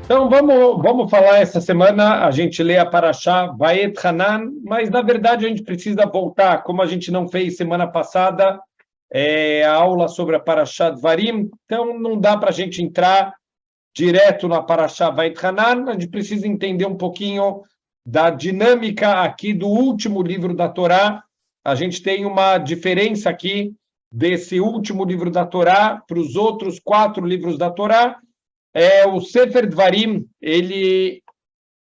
Então, vamos falar essa semana, a gente lê a Parashá Vaet Hanan, mas na verdade a gente precisa voltar, como a gente não fez semana passada, a aula sobre a Parashá Dvarim, então não dá para a gente entrar direto na Parashá Vaet Hanan, a gente precisa entender um pouquinho da dinâmica aqui do último livro da Torá. A gente tem uma diferença aqui desse último livro da Torá para os outros 4 livros da Torá. O Sefer Dvarim, ele,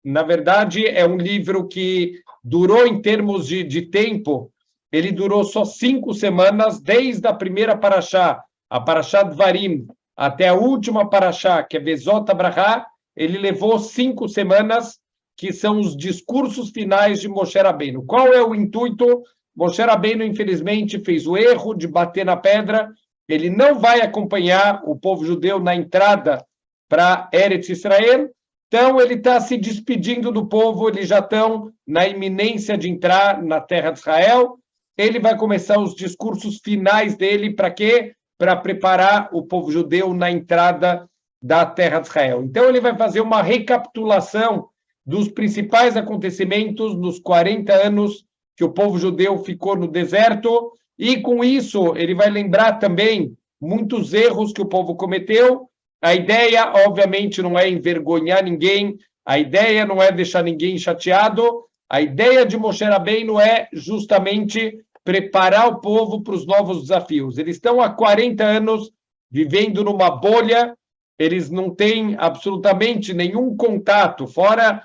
na verdade, é um livro que durou, em termos de tempo, ele durou só 5 semanas, desde a primeira Parashá, a Parashá Dvarim, até a última Parashá, que é Vezot Abrahá, ele levou 5 semanas, que são os discursos finais de Moshe Rabbeinu. Qual é o intuito? Moshe Rabbeinu, infelizmente, fez o erro de bater na pedra, ele não vai acompanhar o povo judeu na entrada para Eretz Israel, então ele está se despedindo do povo, eles já estão na iminência de entrar na terra de Israel, ele vai começar os discursos finais dele, para quê? Para preparar o povo judeu na entrada da terra de Israel. Então ele vai fazer uma recapitulação dos principais acontecimentos nos 40 anos que o povo judeu ficou no deserto, e com isso ele vai lembrar também muitos erros que o povo cometeu. A ideia, obviamente, não é envergonhar ninguém, a ideia não é deixar ninguém chateado, a ideia de Moshe Rabbeinu é justamente preparar o povo para os novos desafios. Eles estão há 40 anos vivendo numa bolha, eles não têm absolutamente nenhum contato, fora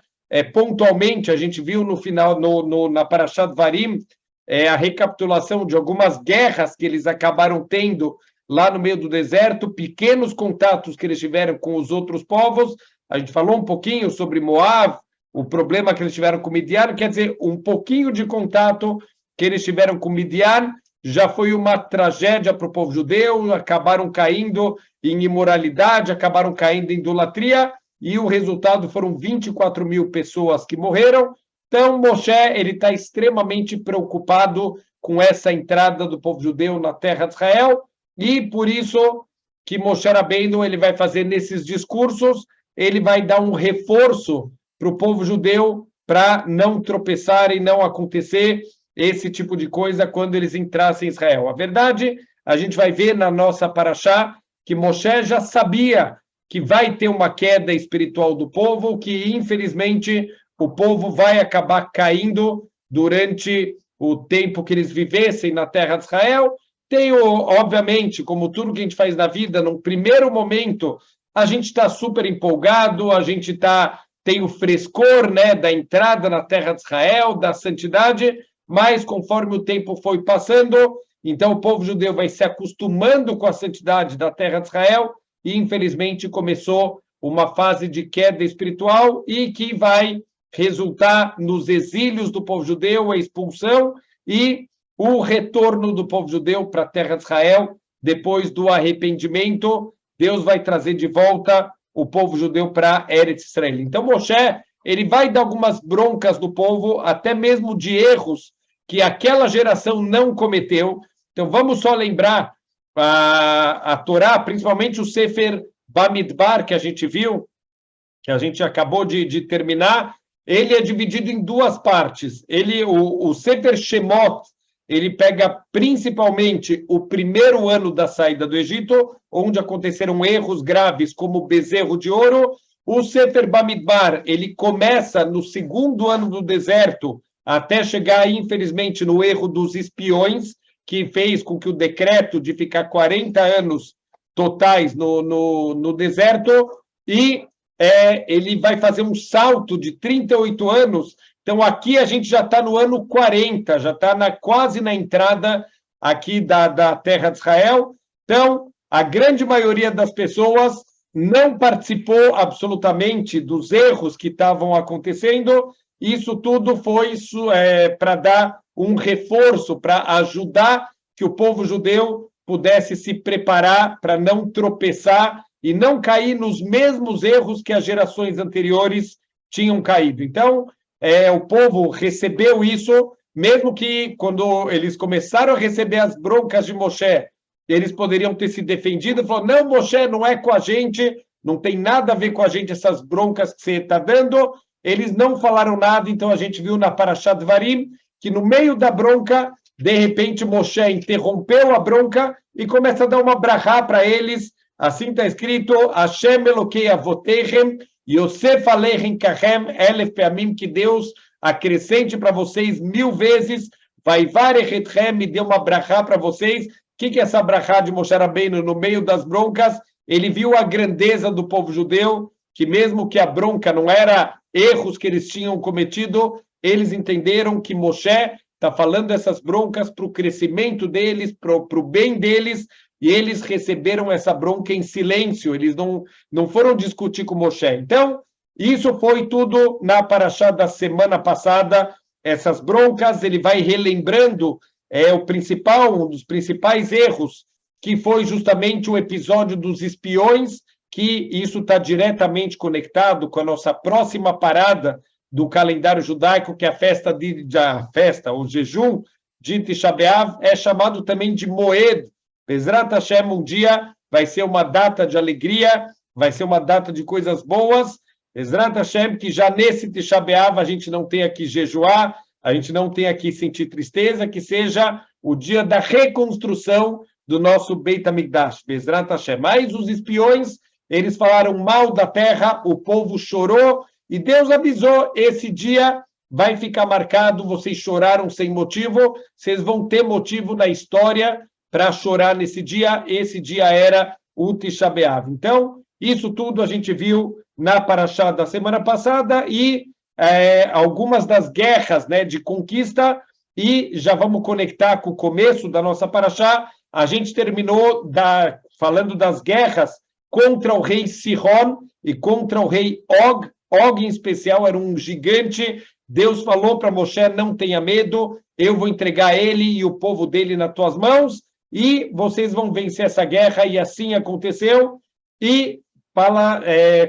pontualmente, a gente viu no final, na Parashat Dvarim, a recapitulação de algumas guerras que eles acabaram tendo lá no meio do deserto, pequenos contatos que eles tiveram com os outros povos. A gente falou um pouquinho sobre Moab, o problema que eles tiveram com Midian, quer dizer, um pouquinho de contato que eles tiveram com Midian já foi uma tragédia para o povo judeu, acabaram caindo em imoralidade, acabaram caindo em idolatria, e o resultado foram 24 mil pessoas que morreram. Então, Moshe, ele está extremamente preocupado com essa entrada do povo judeu na terra de Israel, e por isso que Moshe Rabbeinu, ele vai fazer nesses discursos, ele vai dar um reforço para o povo judeu para não tropeçar e não acontecer esse tipo de coisa quando eles entrassem em Israel. A verdade, a gente vai ver na nossa Parashá que Moshe já sabia que vai ter uma queda espiritual do povo, que infelizmente o povo vai acabar caindo durante o tempo que eles vivessem na terra de Israel. Obviamente, como tudo que a gente faz na vida, no primeiro momento, a gente está super empolgado, a gente tem o frescor, né, da entrada na terra de Israel, da santidade, mas conforme o tempo foi passando, então o povo judeu vai se acostumando com a santidade da terra de Israel, e infelizmente começou uma fase de queda espiritual, e que vai resultar nos exílios do povo judeu, a expulsão e o retorno do povo judeu para a terra de Israel. Depois do arrependimento, Deus vai trazer de volta o povo judeu para Eretz Israel. Então, Moshe, ele vai dar algumas broncas do povo, até mesmo de erros que aquela geração não cometeu. Então, vamos só lembrar a Torá, principalmente o Sefer Bamidbar, que a gente viu, que a gente acabou de terminar, ele é dividido em 2 partes. O Sefer Shemot, ele pega principalmente o primeiro ano da saída do Egito, onde aconteceram erros graves, como o bezerro de ouro. O Sefer Bamidbar, ele começa no segundo ano do deserto, até chegar, infelizmente, no erro dos espiões, que fez com que o decreto de ficar 40 anos totais no deserto, e ele vai fazer um salto de 38 anos. Então, aqui a gente já está no ano 40, já está quase na entrada aqui da terra de Israel. Então, a grande maioria das pessoas não participou absolutamente dos erros que estavam acontecendo. Isso tudo foi para dar um reforço, para ajudar que o povo judeu pudesse se preparar para não tropeçar e não cair nos mesmos erros que as gerações anteriores tinham caído. Então, o povo recebeu isso, mesmo que quando eles começaram a receber as broncas de Moshe, eles poderiam ter se defendido, falou, não, Moshe, não é com a gente, não tem nada a ver com a gente essas broncas que você está dando. Eles não falaram nada, então a gente viu na Parashat Dvarim que no meio da bronca, de repente Moshe interrompeu a bronca e começa a dar uma brachá para eles. Assim está escrito: Hashem Elokei Avotechem, Yosef Aleichem Kachem Elef Peamim, que Deus acrescente para vocês 1000 vezes. Vaivarech Etchem, e deu uma brachá para vocês. O que é essa brachá de Moshe Rabbeinu no meio das broncas? Ele viu a grandeza do povo judeu, que mesmo que a bronca não era erros que eles tinham cometido, eles entenderam que Moshe está falando essas broncas para o crescimento deles, para o bem deles, e eles receberam essa bronca em silêncio, eles não foram discutir com Moshe. Então, isso foi tudo na Parashá da semana passada, essas broncas, ele vai relembrando um dos principais erros, que foi justamente o episódio dos espiões, que isso está diretamente conectado com a nossa próxima parada do calendário judaico, que é a festa, o jejum de Tisha B'Av, é chamado também de Moed. Bezrat Hashem, um dia vai ser uma data de alegria, vai ser uma data de coisas boas. Bezrat Hashem, que já nesse Tisha B'Av a gente não tenha que jejuar, a gente não tenha que sentir tristeza, que seja o dia da reconstrução do nosso Beit HaMikdash. Bezrat Hashem. Mas os espiões, eles falaram mal da terra, o povo chorou, e Deus avisou: esse dia vai ficar marcado, vocês choraram sem motivo, vocês vão ter motivo na história para chorar nesse dia. Esse dia era o Tisha B'Av. Então, isso tudo a gente viu na Parashá da semana passada, e algumas das guerras, né, de conquista, e já vamos conectar com o começo da nossa Parashá. A gente terminou falando das guerras contra o rei Sihon e contra o rei Og. Og, em especial, era um gigante. Deus falou para Moshe: não tenha medo, eu vou entregar ele e o povo dele nas tuas mãos, e vocês vão vencer essa guerra, e assim aconteceu. E fala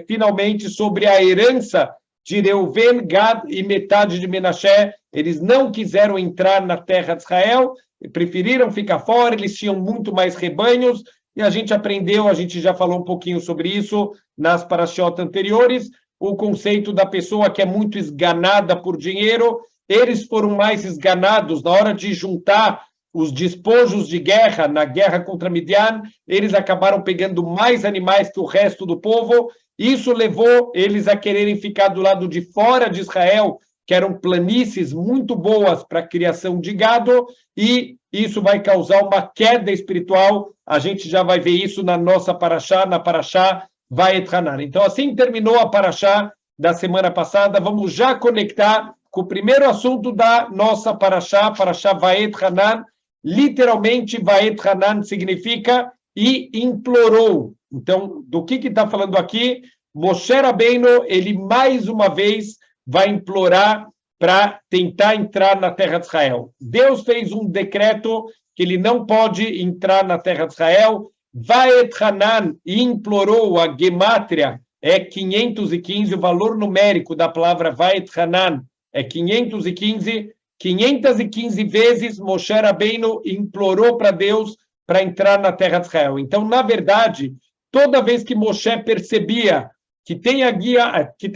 finalmente sobre a herança de Reuven, Gad e metade de Menashe. Eles não quiseram entrar na terra de Israel, preferiram ficar fora, eles tinham muito mais rebanhos, e a gente aprendeu, a gente já falou um pouquinho sobre isso nas parashiot anteriores, o conceito da pessoa que é muito esganada por dinheiro. Eles foram mais esganados na hora de juntar os despojos de guerra, na guerra contra Midian, eles acabaram pegando mais animais que o resto do povo. Isso levou eles a quererem ficar do lado de fora de Israel, que eram planícies muito boas para a criação de gado, e isso vai causar uma queda espiritual. A gente já vai ver isso na nossa Parashá, na Parashá Vayet Hanan. Então, assim terminou a Parashá da semana passada. Vamos já conectar com o primeiro assunto da nossa Parashá, Parashá Vayet Hanan. Literalmente, Vayet Hanan significa e implorou. Então, do que está falando aqui? Moshe Rabbeinu, ele mais uma vez vai implorar para tentar entrar na terra de Israel. Deus fez um decreto que ele não pode entrar na terra de Israel. Vayet Hanan, e implorou, a gemátria é 515, o valor numérico da palavra Vayet Hanan é 515. 515 vezes Moshe Rabbeinu implorou para Deus para entrar na terra de Israel. Então, na verdade, toda vez que Moshe percebia que tem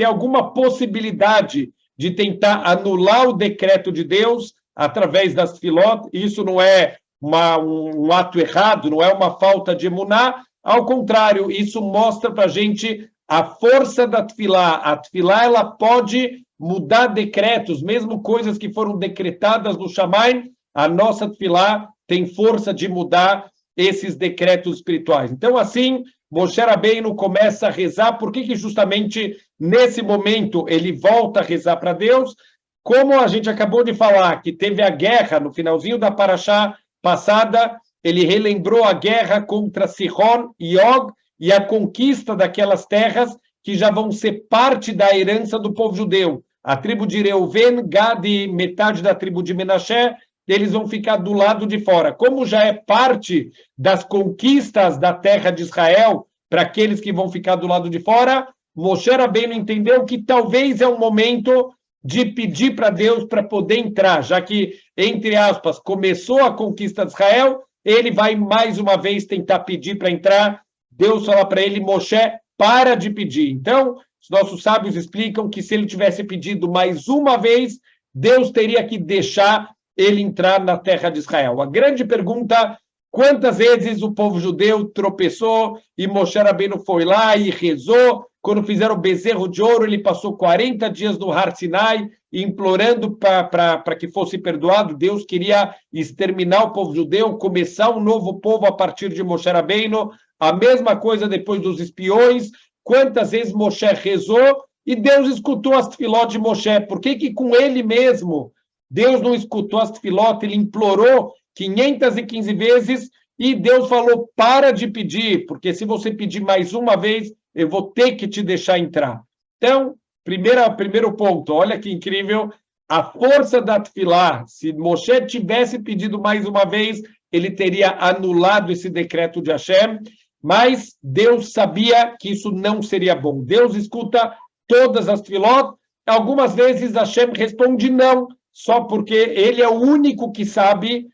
alguma possibilidade de tentar anular o decreto de Deus através das filot, isso não é um ato errado, não é uma falta de emuná, ao contrário, isso mostra para a gente a força da tefilá. A tefilá, ela pode mudar decretos, mesmo coisas que foram decretadas no Shamayim, a nossa tefilá tem força de mudar esses decretos espirituais. Então, assim, Moshe Rabbeinu começa a rezar. Por que justamente nesse momento ele volta a rezar para Deus? Como a gente acabou de falar, que teve a guerra no finalzinho da Parashá passada, ele relembrou a guerra contra Sihon e Og e a conquista daquelas terras que já vão ser parte da herança do povo judeu. A tribo de Reuven, Gad e metade da tribo de Menashe, eles vão ficar do lado de fora. Como já é parte das conquistas da terra de Israel, para aqueles que vão ficar do lado de fora, Moshe Rabbeinu entendeu que talvez é um momento de pedir para Deus para poder entrar, já que, entre aspas, começou a conquista de Israel, ele vai mais uma vez tentar pedir para entrar. Deus fala para ele: Moshe, para de pedir. Então, os nossos sábios explicam que se ele tivesse pedido mais uma vez, Deus teria que deixar ele entrar na terra de Israel. A grande pergunta: quantas vezes o povo judeu tropeçou e Moshe Rabbeinu foi lá e rezou? Quando fizeram o bezerro de ouro, ele passou 40 dias no Har Sinai, implorando para que fosse perdoado. Deus queria exterminar o povo judeu, começar um novo povo a partir de Moshe Rabbeinu. A mesma coisa depois dos espiões. Quantas vezes Moshe rezou e Deus escutou as tefilot de Moshe? Por que com ele mesmo Deus não escutou as tefilot? Ele implorou 515 vezes e Deus falou: para de pedir, porque se você pedir mais uma vez, eu vou ter que te deixar entrar. Então, primeiro ponto, olha que incrível, a força da tefilá. Se Moshe tivesse pedido mais uma vez, ele teria anulado esse decreto de Hashem, mas Deus sabia que isso não seria bom. Deus escuta todas as tefilot. Algumas vezes Hashem responde não, só porque ele é o único que sabe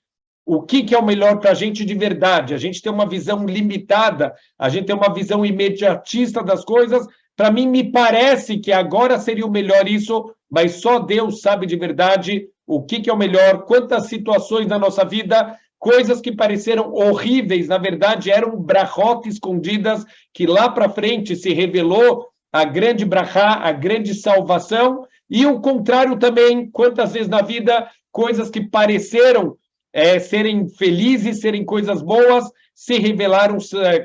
o que é o melhor para a gente de verdade. A gente tem uma visão limitada, a gente tem uma visão imediatista das coisas. Para mim, me parece que agora seria o melhor isso, mas só Deus sabe de verdade o que é o melhor. Quantas situações na nossa vida, coisas que pareceram horríveis, na verdade eram brachot escondidas, que lá para frente se revelou a grande brachá, a grande salvação. E o contrário também, quantas vezes na vida, coisas que pareceram serem felizes, serem coisas boas, se revelaram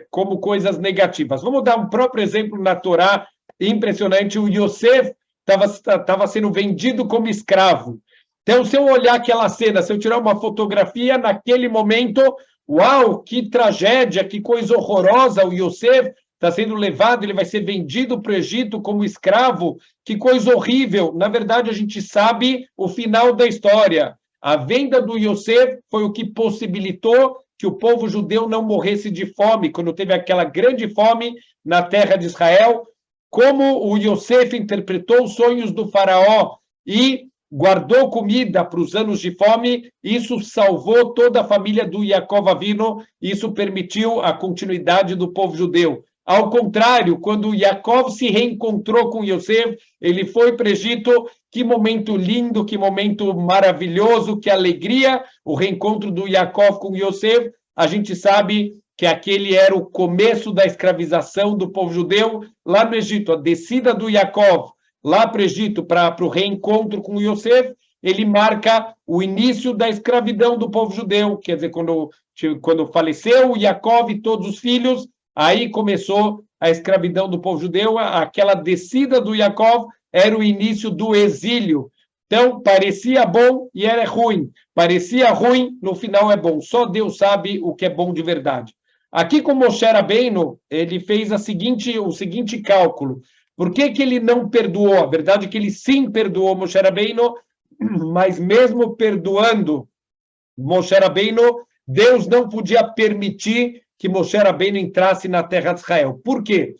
como coisas negativas. Vamos dar um próprio exemplo na Torá, impressionante. O Yosef estava sendo vendido como escravo. Então, se eu olhar aquela cena, se eu tirar uma fotografia, naquele momento, uau, que tragédia, que coisa horrorosa, o Yosef está sendo levado, ele vai ser vendido para o Egito como escravo, que coisa horrível. Na verdade, a gente sabe o final da história. A venda do Yosef foi o que possibilitou que o povo judeu não morresse de fome, quando teve aquela grande fome na terra de Israel. Como o Yosef interpretou os sonhos do faraó e guardou comida para os anos de fome, isso salvou toda a família do Yaakov Avinu, isso permitiu a continuidade do povo judeu. Ao contrário, quando Yaakov se reencontrou com Yosef, ele foi para o Egito. Que momento lindo, que momento maravilhoso, que alegria, o reencontro do Yaakov com Yosef. A gente sabe que aquele era o começo da escravização do povo judeu lá no Egito. A descida do Yaakov lá para o Egito, para o reencontro com Yosef, ele marca o início da escravidão do povo judeu. Quer dizer, quando faleceu o Yaakov e todos os filhos, aí começou a escravidão do povo judeu. Aquela descida do Yaakov era o início do exílio. Então, parecia bom e era ruim. Parecia ruim, no final é bom. Só Deus sabe o que é bom de verdade. Aqui com Moshe Rabbeinu, ele fez o seguinte cálculo. Por que ele não perdoou? A verdade é que ele sim perdoou Moshe Rabbeinu, mas mesmo perdoando Moshe Rabbeinu, Deus não podia permitir que Moshe Rabbeinu entrasse na terra de Israel. Por quê?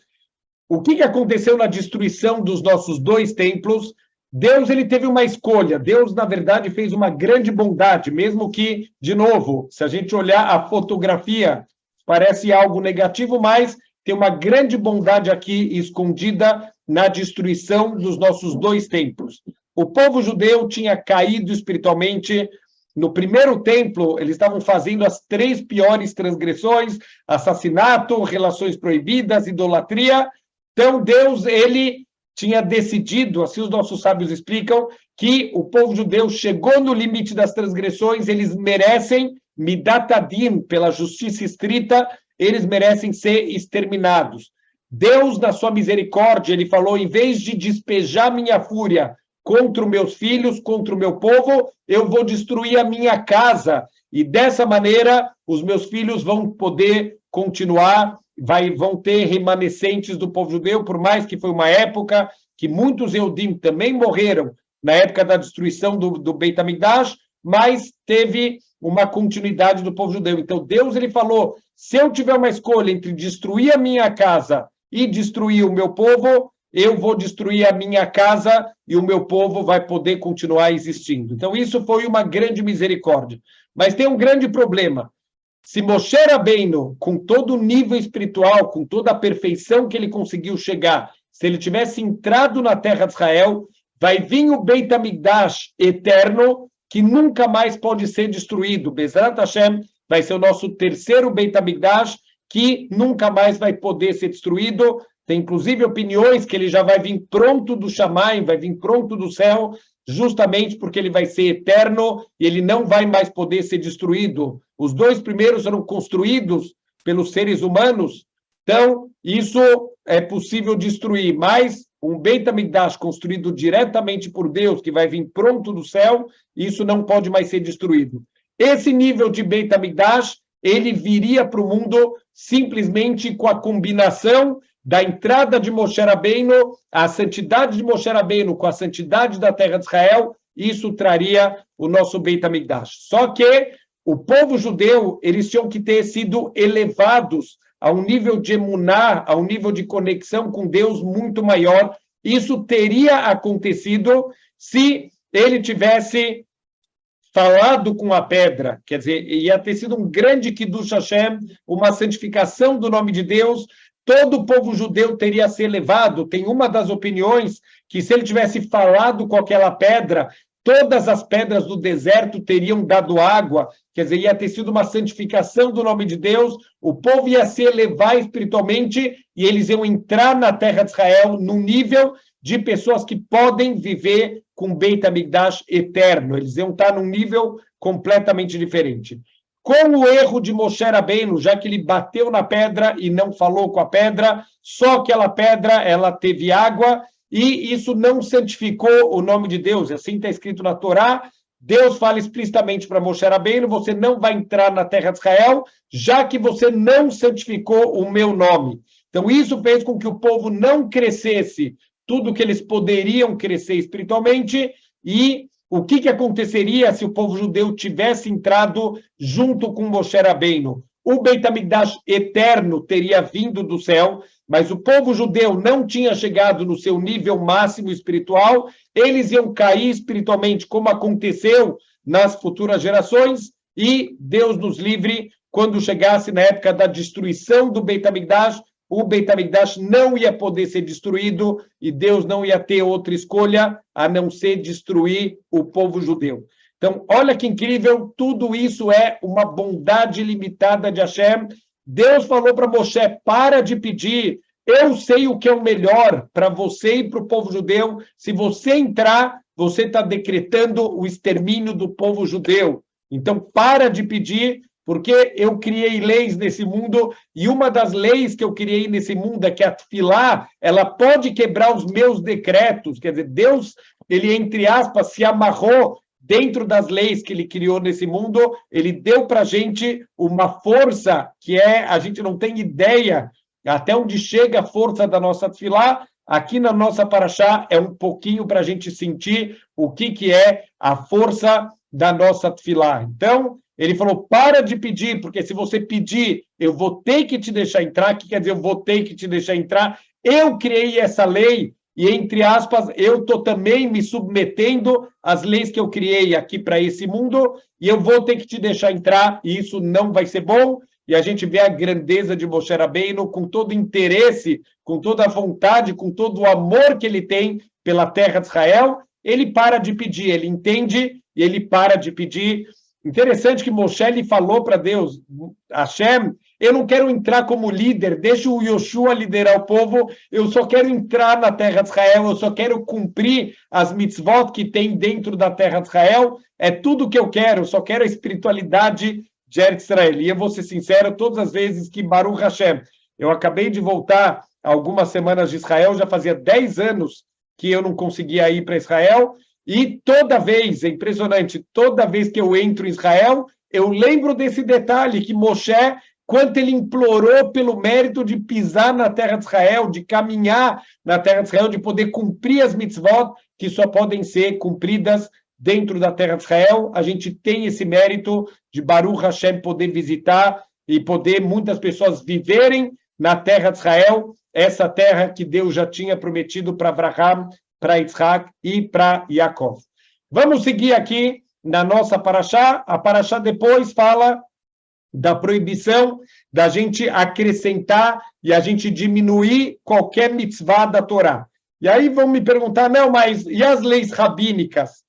O que aconteceu na destruição dos nossos dois templos? Deus ele teve uma escolha. Deus, na verdade, fez uma grande bondade, mesmo que, de novo, se a gente olhar a fotografia, parece algo negativo, mas tem uma grande bondade aqui escondida na destruição dos nossos dois templos. O povo judeu tinha caído espiritualmente. No primeiro templo, eles estavam fazendo as 3 piores transgressões: assassinato, relações proibidas, idolatria. Então, Deus, ele tinha decidido, assim os nossos sábios explicam, que o povo judeu chegou no limite das transgressões, eles merecem, midat adin, pela justiça estrita, eles merecem ser exterminados. Deus, na sua misericórdia, ele falou: em vez de despejar minha fúria contra os meus filhos, contra o meu povo, eu vou destruir a minha casa. E dessa maneira, os meus filhos vão poder continuar, vão ter remanescentes do povo judeu, por mais que foi uma época que muitos Eudim também morreram na época da destruição do Beit HaMikdash, mas teve uma continuidade do povo judeu. Então Deus ele falou: se eu tiver uma escolha entre destruir a minha casa e destruir o meu povo, eu vou destruir a minha casa e o meu povo vai poder continuar existindo. Então isso foi uma grande misericórdia. Mas tem um grande problema. Se Moshe Rabbeinu, com todo o nível espiritual, com toda a perfeição que ele conseguiu chegar, se ele tivesse entrado na terra de Israel, vai vir o Beit HaMikdash eterno, que nunca mais pode ser destruído. Bezrat Hashem vai ser o nosso terceiro Beit HaMikdash, que nunca mais vai poder ser destruído. Tem inclusive opiniões que ele já vai vir pronto do Shamayim, vai vir pronto do céu, justamente porque ele vai ser eterno e ele não vai mais poder ser destruído. Os dois primeiros foram construídos pelos seres humanos, então isso é possível destruir, mas um Beit HaMikdash construído diretamente por Deus, que vai vir pronto do céu, isso não pode mais ser destruído. Esse nível de Beit HaMikdash, ele viria para o mundo simplesmente com a combinação da entrada de Moshe Rabbeinu, a santidade de Moshe Rabbeinu com a santidade da terra de Israel, isso traria o nosso Beit HaMikdash. Só que o povo judeu, eles tinham que ter sido elevados a um nível de emuná, a um nível de conexão com Deus muito maior. Isso teria acontecido se ele tivesse falado com a pedra, quer dizer, ia ter sido um grande Kiddush Hashem, uma santificação do nome de Deus. Todo o povo judeu teria se elevado. Tem uma das opiniões que se ele tivesse falado com aquela pedra, todas as pedras do deserto teriam dado água, quer dizer, ia ter sido uma santificação do nome de Deus, o povo ia se elevar espiritualmente e eles iam entrar na terra de Israel num nível de pessoas que podem viver com Beit HaMikdash eterno, eles iam estar num nível completamente diferente. Com o erro de Moshe Rabbeinu, já que ele bateu na pedra e não falou com a pedra, só aquela pedra ela teve água e isso não santificou o nome de Deus. Assim está escrito na Torá. Deus fala explicitamente para Moshe Rabbeinu: você não vai entrar na terra de Israel, já que você não santificou o meu nome. Então isso fez com que o povo não crescesse tudo que eles poderiam crescer espiritualmente. E o que aconteceria se o povo judeu tivesse entrado junto com Moshe Rabbeinu? O Beit HaMikdash eterno teria vindo do céu, mas o povo judeu não tinha chegado no seu nível máximo espiritual, eles iam cair espiritualmente, como aconteceu nas futuras gerações, e Deus nos livre, quando chegasse na época da destruição do Beit HaMikdash, o Beit HaMikdash não ia poder ser destruído e Deus não ia ter outra escolha a não ser destruir o povo judeu. Então, olha que incrível, tudo isso é uma bondade limitada de Hashem. Deus falou para Moshe: para de pedir, eu sei o que é o melhor para você e para o povo judeu. Se você entrar, você está decretando o extermínio do povo judeu. Então, para de pedir, porque eu criei leis nesse mundo, e uma das leis que eu criei nesse mundo é que a Tefilá, ela pode quebrar os meus decretos. Quer dizer, Deus, ele, entre aspas, se amarrou dentro das leis que ele criou nesse mundo, ele deu para a gente uma força que a gente não tem ideia até onde chega a força da nossa Tefilá. Aqui na nossa Parashá é um pouquinho para a gente sentir o que é a força da nossa Tefilá. Então, ele falou: para de pedir, porque se você pedir, eu vou ter que te deixar entrar. O que quer dizer eu vou ter que te deixar entrar? Eu criei essa lei e, entre aspas, eu estou também me submetendo às leis que eu criei aqui para esse mundo e eu vou ter que te deixar entrar e isso não vai ser bom. E a gente vê a grandeza de Moshe Rabbeinu com todo o interesse, com toda a vontade, com todo o amor que ele tem pela terra de Israel. Ele para de pedir, ele entende e ele para de pedir. Interessante que Moshe lhe falou para Deus: Hashem, eu não quero entrar como líder, deixa o Yoshua liderar o povo, eu só quero entrar na terra de Israel, eu só quero cumprir as mitzvot que tem dentro da terra de Israel, é tudo que eu quero, eu só quero a espiritualidade de Eretz Israel. E eu vou ser sincero, todas as vezes que Baruch Hashem, eu acabei de voltar algumas semanas de Israel, já fazia 10 anos que eu não conseguia ir para Israel, e toda vez, é impressionante, toda vez que eu entro em Israel, eu lembro desse detalhe, que Moshe, quanto ele implorou pelo mérito de pisar na terra de Israel, de caminhar na terra de Israel, de poder cumprir as mitzvot, que só podem ser cumpridas dentro da terra de Israel. A gente tem esse mérito de Baruch Hashem poder visitar e poder muitas pessoas viverem na terra de Israel, essa terra que Deus já tinha prometido para Abraham, para Isaac e para Yaakov. Vamos seguir aqui na nossa Parashá. A Parashá depois fala da proibição da gente acrescentar e a gente diminuir qualquer mitzvah da Torá. E aí vão me perguntar, não, mas e as leis rabínicas?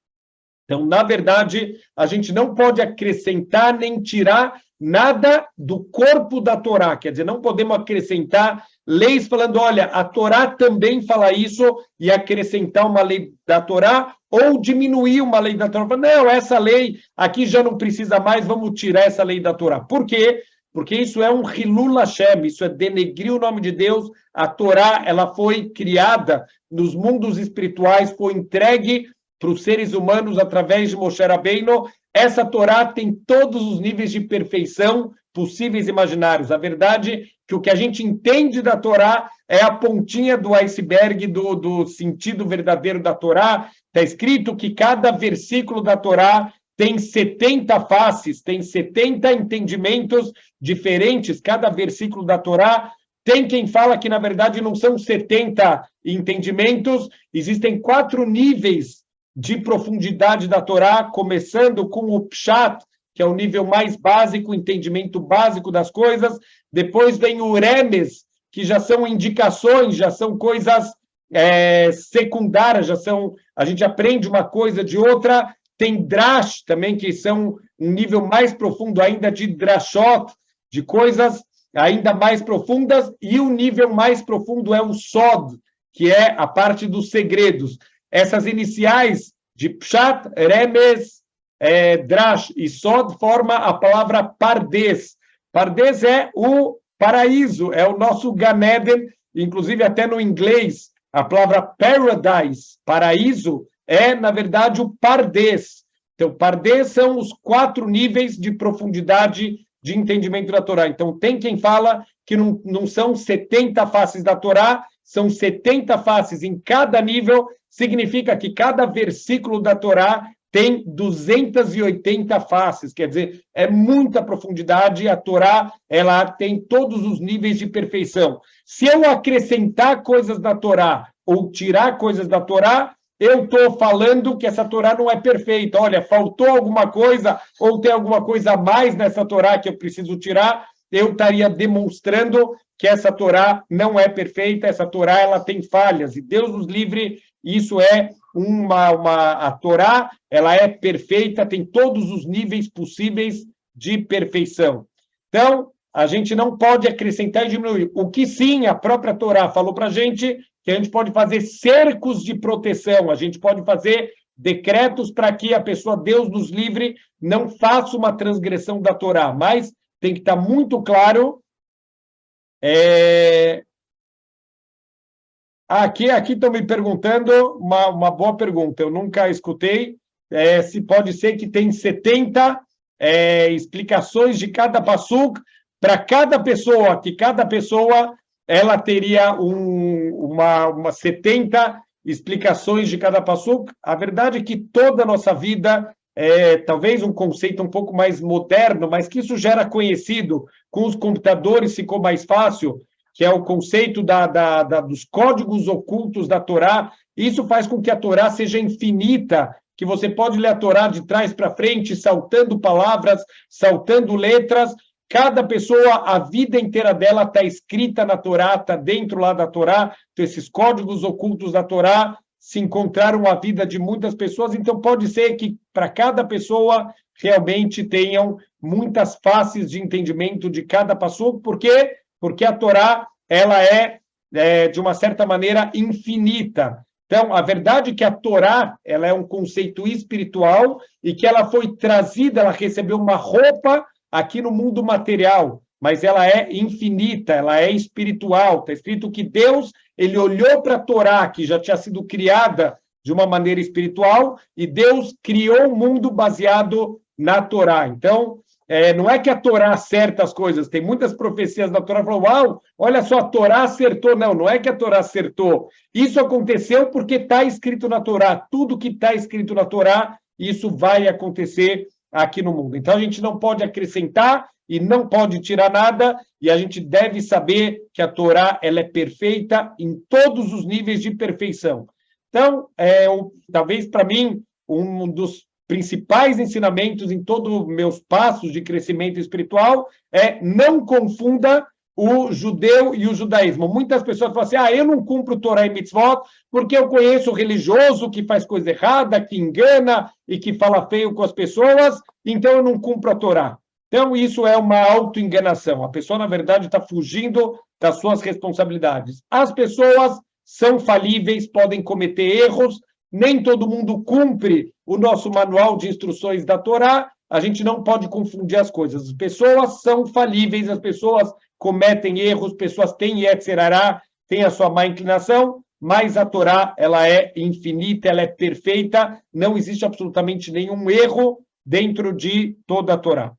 Então, na verdade, a gente não pode acrescentar nem tirar nada do corpo da Torá. Quer dizer, não podemos acrescentar leis falando, olha, a Torá também fala isso e acrescentar uma lei da Torá ou diminuir uma lei da Torá. Não, essa lei aqui já não precisa mais, vamos tirar essa lei da Torá. Por quê? Porque isso é um Hilul Hashem, isso é denegrir o nome de Deus. A Torá, ela foi criada nos mundos espirituais, foi entregue para os seres humanos através de Moshe Rabbeinu. Essa Torá tem todos os níveis de perfeição possíveis e imaginários. A verdade é que o que a gente entende da Torá é a pontinha do iceberg do sentido verdadeiro da Torá. Está escrito que cada versículo da Torá tem 70 faces, tem 70 entendimentos diferentes. Cada versículo da Torá tem quem fala que, na verdade, não são 70 entendimentos, existem 4 níveis de profundidade da Torá, começando com o Pshat, que é o nível mais básico, o entendimento básico das coisas. Depois vem o Remes, que já são indicações, já são coisas secundárias, a gente aprende uma coisa de outra. Tem Drash também, que são um nível mais profundo ainda de Drashot, de coisas ainda mais profundas, e o nível mais profundo é o Sod, que é a parte dos segredos. Essas iniciais de Pshat, Remes, Drash e Sod formam a palavra Pardes. Pardes é o paraíso, é o nosso Gan Eden, inclusive até no inglês, a palavra paradise, paraíso, é, na verdade, o Pardes. Então, Pardes são os 4 níveis de profundidade de entendimento da Torá. Então, tem quem fala que não são 70 faces da Torá, são 70 faces em cada nível, significa que cada versículo da Torá tem 280 faces, quer dizer, é muita profundidade. A Torá, ela tem todos os níveis de perfeição. Se eu acrescentar coisas da Torá ou tirar coisas da Torá, eu estou falando que essa Torá não é perfeita. Olha, faltou alguma coisa ou tem alguma coisa a mais nessa Torá que eu preciso tirar, eu estaria demonstrando que essa Torá não é perfeita, essa Torá ela tem falhas, e Deus nos livre, isso é a Torá, ela é perfeita, tem todos os níveis possíveis de perfeição. Então, a gente não pode acrescentar e diminuir. O que sim, a própria Torá falou para a gente, que a gente pode fazer cercos de proteção, a gente pode fazer decretos para que a pessoa, Deus nos livre, não faça uma transgressão da Torá, mas tem que estar muito claro. Aqui estão me perguntando uma boa pergunta, eu nunca escutei, se pode ser que tem 70 explicações de cada passuk para cada pessoa, que cada pessoa ela teria uma 70 explicações de cada passuk. A verdade é que toda a nossa vida talvez um conceito um pouco mais moderno, mas que isso já era conhecido, com os computadores ficou mais fácil, que é o conceito dos códigos ocultos da Torá. Isso faz com que a Torá seja infinita, que você pode ler a Torá de trás para frente, saltando palavras, saltando letras. Cada pessoa, a vida inteira dela está escrita na Torá, está dentro lá da Torá. Então, esses códigos ocultos da Torá se encontraram a vida de muitas pessoas. Então, pode ser que para cada pessoa realmente tenham muitas faces de entendimento de cada passo. Por quê? Porque a Torá ela é, de uma certa maneira, infinita. Então, a verdade é que a Torá ela é um conceito espiritual e que ela foi trazida, ela recebeu uma roupa aqui no mundo material, mas ela é infinita, ela é espiritual. Está escrito que Deus ele olhou para a Torá, que já tinha sido criada de uma maneira espiritual, e Deus criou o mundo baseado na Torá. Então, não é que a Torá acerta as coisas, tem muitas profecias da Torá que falam, uau, olha só, a Torá acertou. Não, não é que a Torá acertou. Isso aconteceu porque está escrito na Torá. Tudo que está escrito na Torá, isso vai acontecer aqui no mundo. Então, a gente não pode acrescentar e não pode tirar nada, e a gente deve saber que a Torá ela é perfeita em todos os níveis de perfeição. Então, talvez para mim, um dos principais ensinamentos em todos os meus passos de crescimento espiritual é não confunda o judeu e o judaísmo. Muitas pessoas falam assim, eu não cumpro Torá e Mitzvot porque eu conheço o religioso que faz coisa errada, que engana e que fala feio com as pessoas, então eu não cumpro a Torá. Então, isso é uma autoenganação. A pessoa, na verdade, está fugindo das suas responsabilidades. As pessoas são falíveis, podem cometer erros, nem todo mundo cumpre o nosso manual de instruções da Torá, a gente não pode confundir as coisas. As pessoas são falíveis, as pessoas cometem erros, pessoas têm Yetzer Hará, têm a sua má inclinação, mas a Torá, ela é infinita, ela é perfeita, não existe absolutamente nenhum erro dentro de toda a Torá.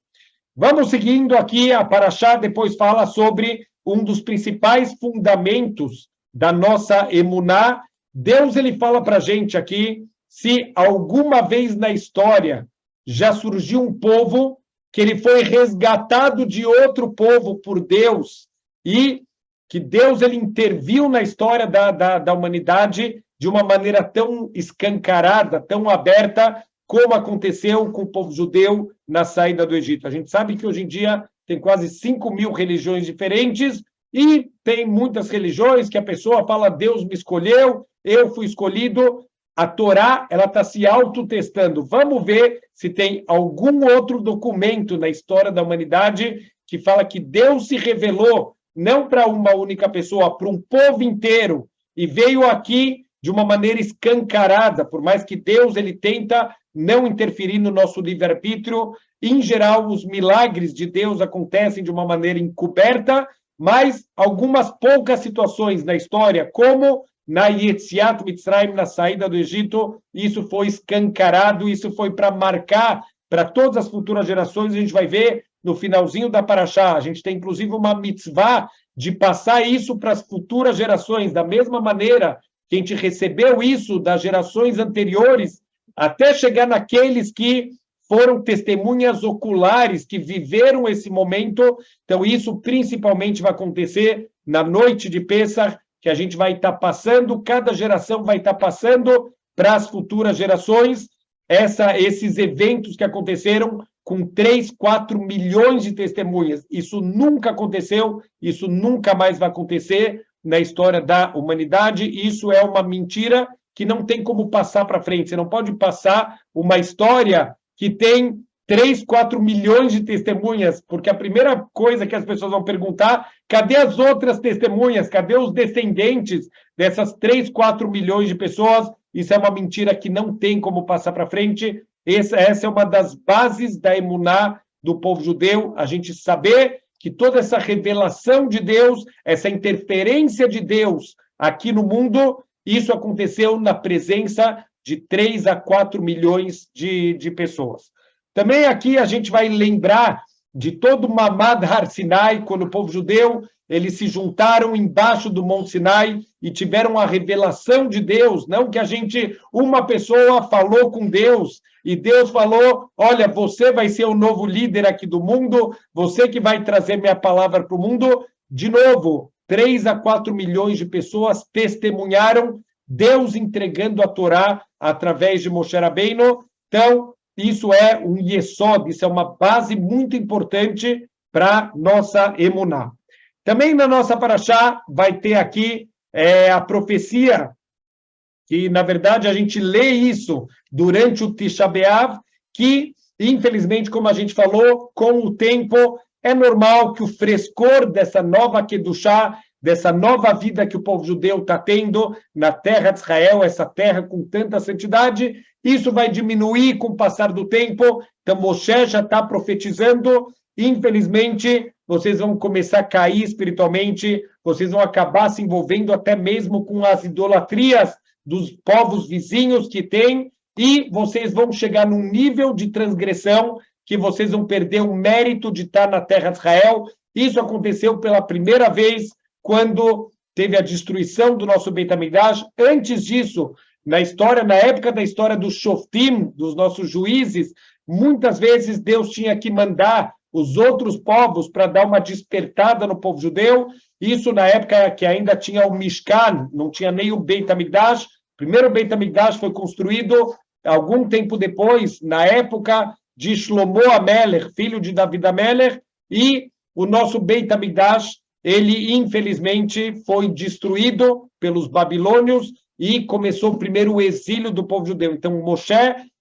Vamos seguindo aqui, a Parashá depois fala sobre um dos principais fundamentos da nossa emuná. Deus, ele fala para a gente aqui, se alguma vez na história já surgiu um povo que ele foi resgatado de outro povo por Deus e que Deus ele interviu na história da humanidade de uma maneira tão escancarada, tão aberta, como aconteceu com o povo judeu na saída do Egito. A gente sabe que hoje em dia tem quase 5.000 religiões diferentes e tem muitas religiões que a pessoa fala, Deus me escolheu, eu fui escolhido. A Torá, ela está se autotestando. Vamos ver se tem algum outro documento na história da humanidade que fala que Deus se revelou não para uma única pessoa, para um povo inteiro, e veio aqui de uma maneira escancarada, por mais que Deus ele tenta não interferir no nosso livre-arbítrio. Em geral, os milagres de Deus acontecem de uma maneira encoberta, mas algumas poucas situações na história, como na Yetziat Mitzrayim, na saída do Egito, isso foi escancarado, isso foi para marcar para todas as futuras gerações. A gente vai ver no finalzinho da Parashá, a gente tem inclusive uma mitzvah de passar isso para as futuras gerações, da mesma maneira que a gente recebeu isso das gerações anteriores, até chegar naqueles que foram testemunhas oculares, que viveram esse momento. Então, isso principalmente vai acontecer na noite de Pêssar, que a gente vai estar passando, cada geração vai estar passando para as futuras gerações esses eventos que aconteceram com 3, 4 milhões de testemunhas. Isso nunca aconteceu, isso nunca mais vai acontecer na história da humanidade. Isso é uma mentira que não tem como passar para frente. Você não pode passar uma história que tem 3, 4 milhões de testemunhas, porque a primeira coisa que as pessoas vão perguntar, cadê as outras testemunhas? Cadê os descendentes dessas 3, 4 milhões de pessoas? Isso é uma mentira que não tem como passar para frente. Essa é uma das bases da emuná do povo judeu, a gente saber que toda essa revelação de Deus, essa interferência de Deus aqui no mundo, isso aconteceu na presença de 3 a 4 milhões de pessoas. Também aqui a gente vai lembrar de todo o Mamad Har Sinai, quando o povo judeu, eles se juntaram embaixo do Monte Sinai e tiveram a revelação de Deus, não que uma pessoa falou com Deus e Deus falou, olha, você vai ser o novo líder aqui do mundo, você que vai trazer minha palavra para o mundo. De novo, 3 a 4 milhões de pessoas testemunharam Deus entregando a Torá através de Moshe Rabbeinu. Então, isso é um yesod, isso é uma base muito importante para nossa emuná. Também na nossa parashá vai ter aqui a profecia, que na verdade a gente lê isso durante o Tisha B'Av, que infelizmente, como a gente falou, com o tempo é normal que o frescor dessa nova Kedushá, dessa nova vida que o povo judeu está tendo na terra de Israel, essa terra com tanta santidade, isso vai diminuir com o passar do tempo. Então, Moshe já está profetizando. Infelizmente, vocês vão começar a cair espiritualmente, vocês vão acabar se envolvendo até mesmo com as idolatrias dos povos vizinhos que tem, e vocês vão chegar num nível de transgressão que vocês vão perder o mérito de estar na terra de Israel. Isso aconteceu pela primeira vez quando teve a destruição do nosso Beit HaMikdash. Antes disso, na época da história dos Shoftim, dos nossos juízes, muitas vezes Deus tinha que mandar os outros povos para dar uma despertada no povo judeu. Isso na época que ainda tinha o Mishkan, não tinha nem o Beit HaMikdash. O primeiro Beit HaMikdash foi construído algum tempo depois, na época de Shlomo Amelech, filho de David Amelech, e o nosso Beit HaMikdash, ele infelizmente foi destruído pelos babilônios e começou o primeiro exílio do povo judeu. Então, Moshe,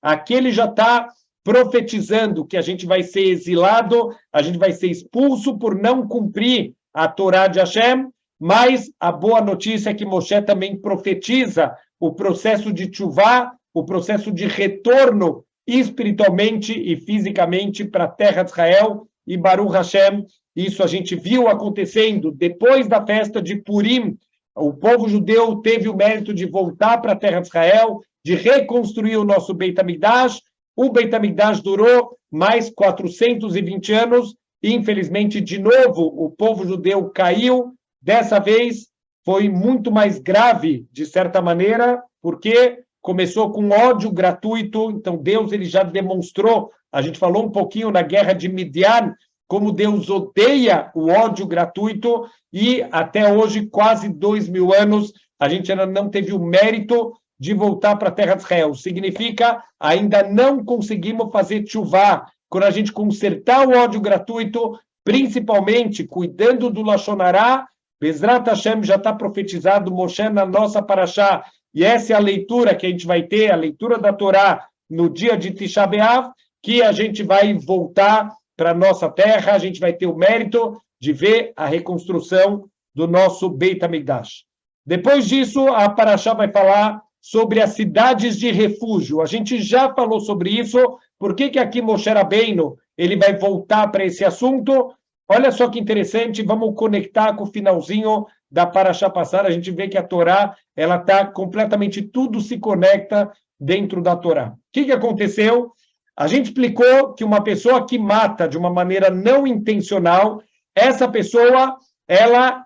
aqui ele já está profetizando que a gente vai ser exilado, a gente vai ser expulso por não cumprir a Torá de Hashem, mas a boa notícia é que Moshe também profetiza o processo de tchuvá, o processo de retorno espiritualmente e fisicamente para a terra de Israel, e Baruch Hashem, isso a gente viu acontecendo depois da festa de Purim. O povo judeu teve o mérito de voltar para a terra de Israel, de reconstruir o nosso Beit HaMikdash. O Beit HaMikdash durou mais 420 anos, e infelizmente, de novo, o povo judeu caiu. Dessa vez foi muito mais grave, de certa maneira, porque começou com ódio gratuito. Então Deus ele já demonstrou, a gente falou um pouquinho na guerra de Midian, como Deus odeia o ódio gratuito, e até hoje, quase 2000 anos, a gente ainda não teve o mérito de voltar para a terra de Israel. Significa, ainda não conseguimos fazer tchuvá. Quando a gente consertar o ódio gratuito, principalmente cuidando do Lashon Hará, Bezrat Hashem já está profetizado, Moshe na nossa Parashá, e essa é a leitura que a gente vai ter, a leitura da Torá no dia de Tisha B'Av, que a gente vai voltar para a nossa terra, a gente vai ter o mérito de ver a reconstrução do nosso Beit HaMikdash. Depois disso, a Parashá vai falar sobre as cidades de refúgio. A gente já falou sobre isso. Por que aqui Moshe Rabbeinu ele vai voltar para esse assunto? Olha só que interessante, vamos conectar com o finalzinho da Parashá passada. A gente vê que a Torá ela está completamente, tudo se conecta dentro da Torá. O que aconteceu? A gente explicou que uma pessoa que mata de uma maneira não intencional, essa pessoa, ela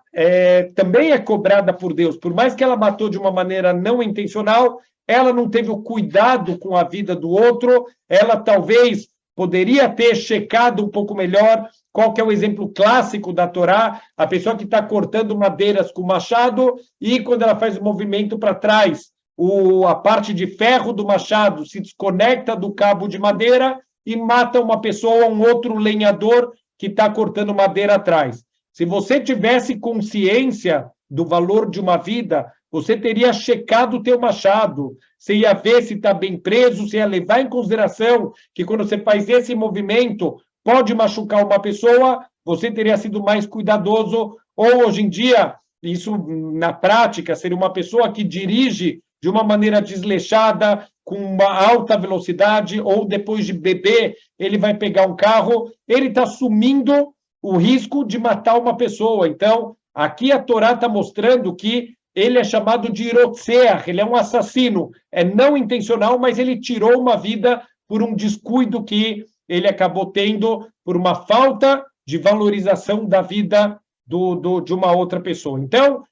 também é cobrada por Deus. Por mais que ela matou de uma maneira não intencional, ela não teve o cuidado com a vida do outro, ela talvez poderia ter checado um pouco melhor. Qual que é o exemplo clássico da Torá? A pessoa que está cortando madeiras com machado e quando ela faz o movimento para trás, a parte de ferro do machado se desconecta do cabo de madeira e mata uma pessoa, um outro lenhador que está cortando madeira atrás. Se você tivesse consciência do valor de uma vida, você teria checado o teu machado, você ia ver se está bem preso, você ia levar em consideração que quando você faz esse movimento pode machucar uma pessoa, você teria sido mais cuidadoso. Ou hoje em dia, isso na prática, seria uma pessoa que dirige de uma maneira desleixada, com uma alta velocidade, ou depois de beber, ele vai pegar um carro, ele está assumindo o risco de matar uma pessoa. Então, aqui a Torá está mostrando que ele é chamado de Rotzeach, ele é um assassino, é não intencional, mas ele tirou uma vida por um descuido que ele acabou tendo, por uma falta de valorização da vida de uma outra pessoa. Então,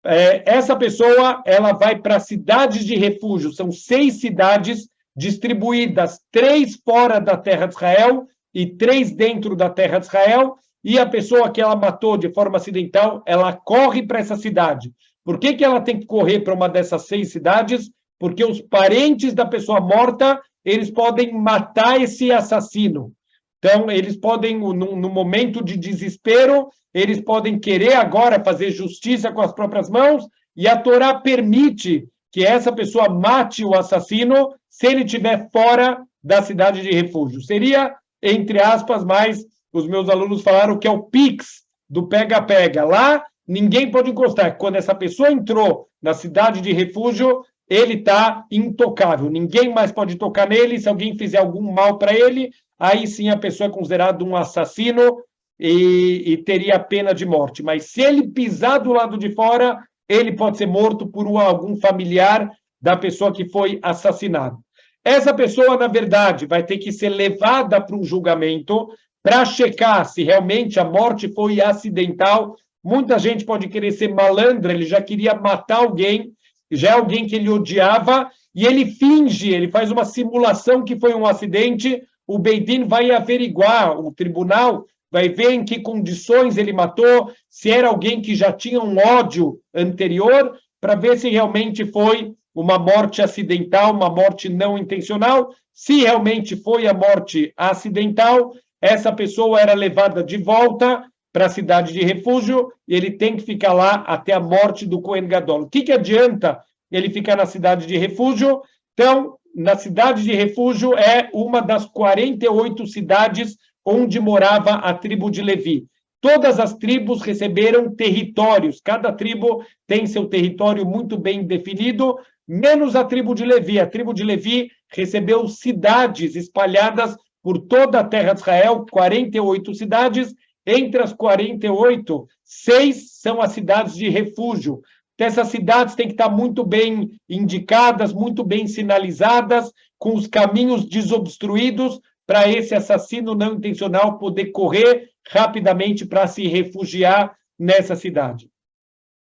essa pessoa ela vai para cidades de refúgio, são 6 cidades distribuídas, 3 fora da terra de Israel e 3 dentro da terra de Israel, e a pessoa que ela matou de forma acidental, ela corre para essa cidade. Por que ela tem que correr para uma dessas 6 cidades? Porque os parentes da pessoa morta, eles podem matar esse assassino. Então, eles podem, no momento de desespero, eles podem querer agora fazer justiça com as próprias mãos, e a Torá permite que essa pessoa mate o assassino se ele estiver fora da cidade de refúgio. Seria, entre aspas, mas os meus alunos falaram que é o PIX do pega-pega. Lá, ninguém pode encostar. Quando essa pessoa entrou na cidade de refúgio, ele está intocável. Ninguém mais pode tocar nele. Se alguém fizer algum mal para ele, aí sim a pessoa é considerada um assassino e teria a pena de morte. Mas se ele pisar do lado de fora, ele pode ser morto por algum familiar da pessoa que foi assassinada. Essa pessoa, na verdade, vai ter que ser levada para um julgamento para checar se realmente a morte foi acidental. Muita gente pode querer ser malandra, ele já queria matar alguém, já é alguém que ele odiava, e ele finge, ele faz uma simulação que foi um acidente. O Beit Din vai averiguar, o tribunal vai ver em que condições ele matou, se era alguém que já tinha um ódio anterior, para ver se realmente foi uma morte acidental, uma morte não intencional. Se realmente foi a morte acidental, essa pessoa era levada de volta para a cidade de refúgio e ele tem que ficar lá até a morte do Cohen Gadol. O que adianta ele ficar na cidade de refúgio? Então, na cidade de refúgio é uma das 48 cidades onde morava a tribo de Levi. Todas as tribos receberam territórios, cada tribo tem seu território muito bem definido, menos a tribo de Levi. A tribo de Levi recebeu cidades espalhadas por toda a terra de Israel, 48 cidades. Entre as 48, 6 são as cidades de refúgio. Essas cidades têm que estar muito bem indicadas, muito bem sinalizadas, com os caminhos desobstruídos, para esse assassino não intencional poder correr rapidamente para se refugiar nessa cidade.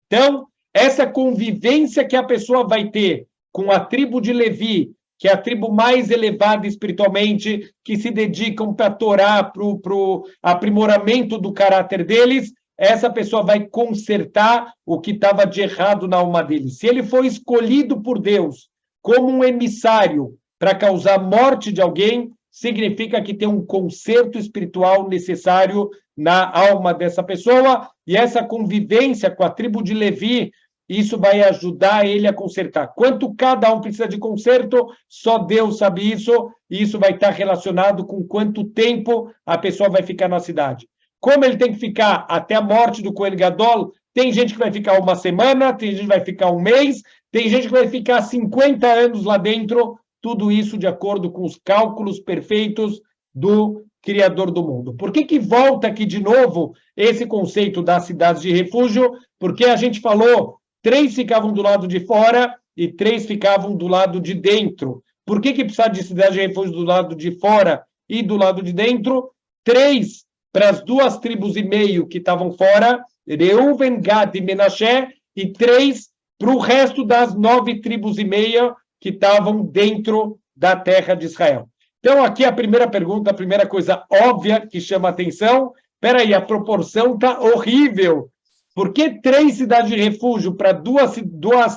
Então, essa convivência que a pessoa vai ter com a tribo de Levi, que é a tribo mais elevada espiritualmente, que se dedicam para a Torá, para o aprimoramento do caráter deles, essa pessoa vai consertar o que estava de errado na alma dele. Se ele foi escolhido por Deus como um emissário para causar morte de alguém, significa que tem um conserto espiritual necessário na alma dessa pessoa, e essa convivência com a tribo de Levi, isso vai ajudar ele a consertar. Quanto cada um precisa de conserto, só Deus sabe isso, e isso vai estar relacionado com quanto tempo a pessoa vai ficar na cidade. Como ele tem que ficar até a morte do Cohen Gadol, tem gente que vai ficar uma semana, tem gente que vai ficar um mês, tem gente que vai ficar 50 anos lá dentro, tudo isso de acordo com os cálculos perfeitos do Criador do mundo. Por que volta aqui de novo esse conceito das cidades de refúgio? Porque a gente falou, 3 ficavam do lado de fora e 3 ficavam do lado de dentro. Por que precisa de cidade de refúgio do lado de fora e do lado de dentro? 3 para as 2 tribos e meio que estavam fora, Reuven, Gad e Menashe, e 3 para o resto das 9 tribos e meia que estavam dentro da terra de Israel. Então, aqui a primeira pergunta, a primeira coisa óbvia que chama a atenção, espera aí, a proporção está horrível. Por que 3 cidades de refúgio para 2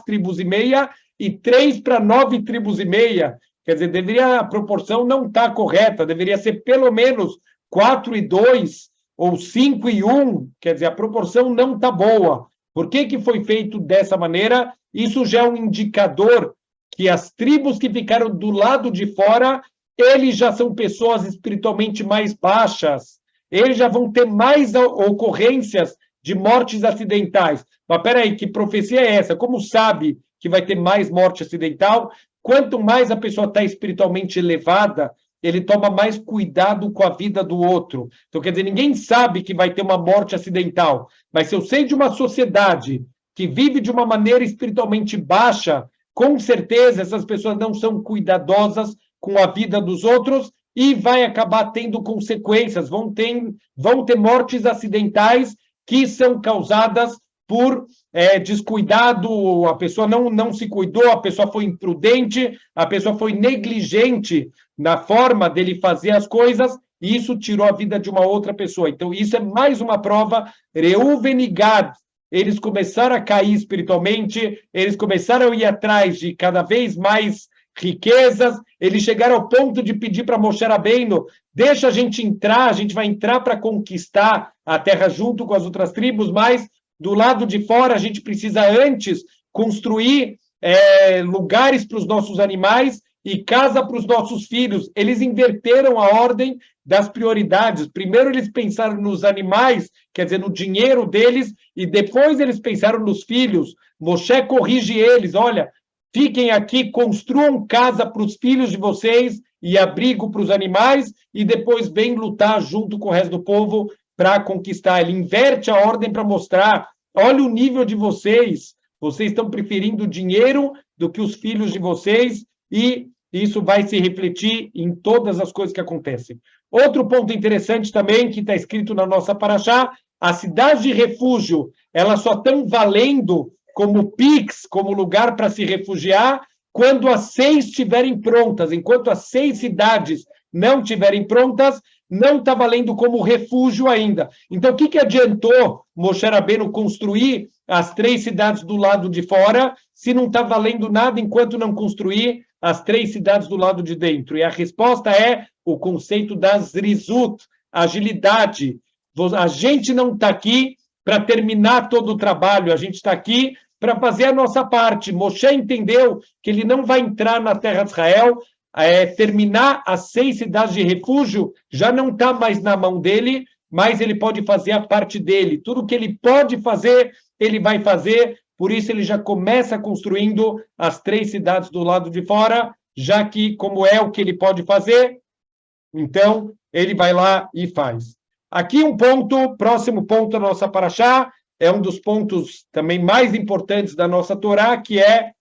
tribos e meia e 3 para 9 tribos e meia? Quer dizer, a proporção não está correta, deveria ser pelo menos 4 e 2 ou 5 e 1, quer dizer, a proporção não está boa. Por que foi feito dessa maneira? Isso já é um indicador que as tribos que ficaram do lado de fora, eles já são pessoas espiritualmente mais baixas, eles já vão ter mais ocorrências de mortes acidentais. Mas peraí, que profecia é essa? Como sabe que vai ter mais morte acidental? Quanto mais a pessoa está espiritualmente elevada, ele toma mais cuidado com a vida do outro. Então, quer dizer, ninguém sabe que vai ter uma morte acidental, mas se eu sei de uma sociedade que vive de uma maneira espiritualmente baixa, com certeza essas pessoas não são cuidadosas com a vida dos outros e vai acabar tendo consequências, vão ter mortes acidentais que são causadas por descuidado, a pessoa não se cuidou, a pessoa foi imprudente, a pessoa foi negligente na forma dele fazer as coisas, e isso tirou a vida de uma outra pessoa. Então, isso é mais uma prova. Reuven e Gad, eles começaram a cair espiritualmente, eles começaram a ir atrás de cada vez mais riquezas, eles chegaram ao ponto de pedir para Moshe Rabbeinu, deixa a gente entrar, a gente vai entrar para conquistar a terra junto com as outras tribos, mas do lado de fora a gente precisa antes construir lugares para os nossos animais e casa para os nossos filhos. Eles inverteram a ordem das prioridades. Primeiro eles pensaram nos animais, quer dizer, no dinheiro deles, e depois eles pensaram nos filhos. Moshe corrige eles, olha, fiquem aqui, construam casa para os filhos de vocês e abrigo para os animais, e depois vem lutar junto com o resto do povo para conquistar. Ele inverte a ordem para mostrar, olha o nível de vocês estão preferindo dinheiro do que os filhos de vocês, e isso vai se refletir em todas as coisas que acontecem. Outro ponto interessante também, que está escrito na nossa paraxá, as cidades de refúgio, elas só estão valendo como PIX, como lugar para se refugiar, quando as 6 estiverem prontas. Enquanto as 6 cidades não estiverem prontas, não está valendo como refúgio ainda. Então, o que adiantou Moshe Rabbeinu construir as 3 cidades do lado de fora, se não está valendo nada enquanto não construir as 3 cidades do lado de dentro? E a resposta é o conceito da zrizut, agilidade. A gente não está aqui para terminar todo o trabalho, a gente está aqui para fazer a nossa parte. Moshe entendeu que ele não vai entrar na terra de Israel, terminar as 6 cidades de refúgio já não está mais na mão dele, mas ele pode fazer a parte dele. Tudo que ele pode fazer, ele vai fazer, por isso ele já começa construindo as 3 cidades do lado de fora, já que, como é o que ele pode fazer, então ele vai lá e faz. Aqui um ponto, próximo ponto da nossa paraxá, é um dos pontos também mais importantes da nossa Torá, que é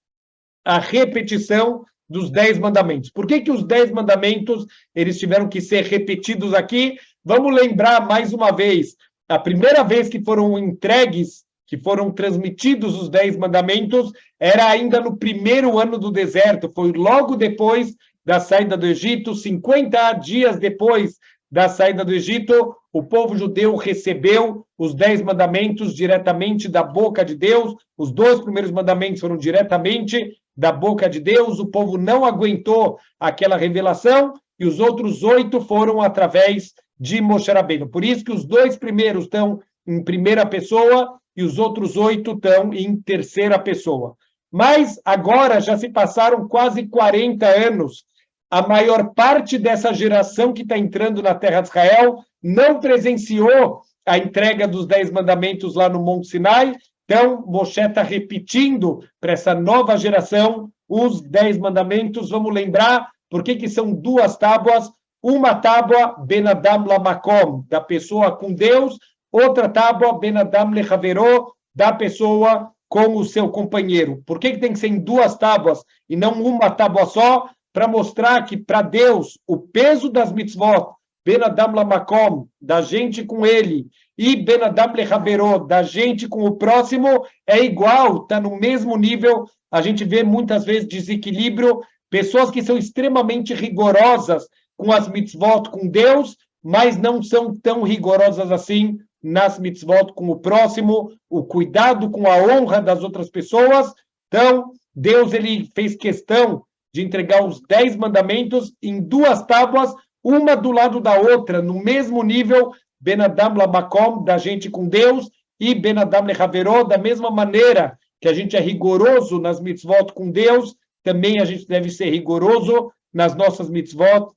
a repetição dos 10 mandamentos. Por que os 10 mandamentos eles tiveram que ser repetidos aqui? Vamos lembrar mais uma vez, a primeira vez que foram entregues, que foram transmitidos os 10 mandamentos, era ainda no primeiro ano do deserto, foi logo depois da saída do Egito, 50 dias depois da saída do Egito, o povo judeu recebeu os 10 mandamentos diretamente da boca de Deus, os 2 primeiros mandamentos foram diretamente da boca de Deus, o povo não aguentou aquela revelação, e os outros 8 foram através de Moshe Rabbeinu. Por isso que os 2 primeiros estão em primeira pessoa, e os outros 8 estão em terceira pessoa. Mas agora já se passaram quase 40 anos, a maior parte dessa geração que está entrando na terra de Israel não presenciou a entrega dos 10 mandamentos lá no Monte Sinai, então Moshe está repetindo para essa nova geração os 10 mandamentos. Vamos lembrar por que são 2 tábuas, uma tábua Ben Adam Lamakom, da pessoa com Deus, outra tábua Ben Adam Lechaveró, da pessoa com o seu companheiro. Por que tem que ser em 2 tábuas e não uma tábua só? Para mostrar que para Deus o peso das mitzvot, Ben Adam Lamakom, da gente com ele, e Ben Adam Lechaveró, da gente com o próximo, é igual, está no mesmo nível. A gente vê muitas vezes desequilíbrio, pessoas que são extremamente rigorosas com as mitzvot com Deus, mas não são tão rigorosas assim nas mitzvot com o próximo, o cuidado com a honra das outras pessoas. Então, Deus ele fez questão de entregar os 10 mandamentos em 2 tábuas, uma do lado da outra, no mesmo nível, Ben Adam Lamakom, da gente com Deus, e Ben Adam Lechaveró, da mesma maneira que a gente é rigoroso nas mitzvot com Deus, também a gente deve ser rigoroso nas nossas mitzvot